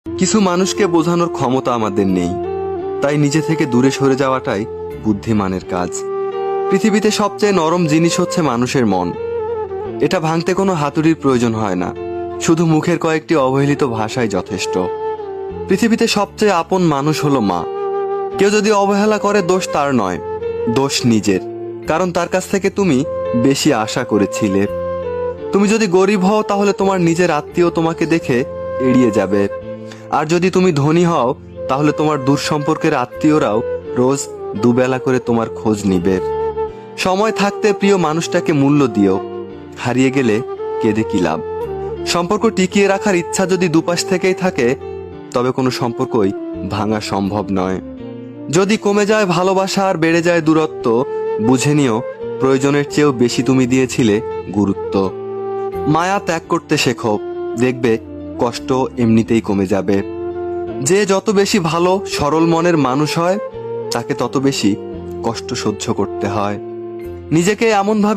কিছু মানুষকে বোঝানোর ক্ষমতা আমাদের নেই, তাই নিজে থেকে দূরে সরে যাওয়াটাই বুদ্ধিমানের কাজ। পৃথিবীতে সবচেয়ে নরম জিনিস হচ্ছে মানুষের মন। এটা ভাঙতে কোনো হাতুড়ির প্রয়োজন হয় না, শুধু মুখের কয়েকটি অবহেলিত ভাষাই যথেষ্ট। পৃথিবীতে সবচেয়ে আপন মানুষ হলো মা। কেউ যদি অবহেলা করে, দোষ তার নয়, দোষ নিজের। কারণ তার কাছ থেকে তুমি বেশি আশা করেছিলে। তুমি যদি গরিব হও, তাহলে তোমার নিজের আত্মীয় তোমাকে দেখে এড়িয়ে যাবে। আর যদি তুমি ধনী হও, তাহলে তোমার দূর সম্পর্কের আত্মীয়রাও রোজ দুবেলা করে তোমার খোঁজ নিবে। সময় থাকতে প্রিয় মানুষটাকে মূল্য দিও, হারিয়ে গেলে কেঁদে কি লাভ। সম্পর্ক টিকিয়ে রাখার ইচ্ছা যদি দুপাশ থেকেই থাকে, তবে কোনো সম্পর্কই ভাঙা সম্ভব নয়। যদি কমে যায় ভালোবাসা আর বেড়ে যায় দূরত্ব, বুঝে নিও প্রয়োজনের চেয়েও বেশি তুমি দিয়েছিলে গুরুত্ব। মায়া ত্যাগ করতে শেখো, দেখবে কষ্ট এমনিতেই কমে যাবে। যে যত বেশি ভালো সরল মনের মানুষ হয়, তাকে তত বেশি কষ্ট সহ্য করতে হয়। নিজেকে এমন ভাবে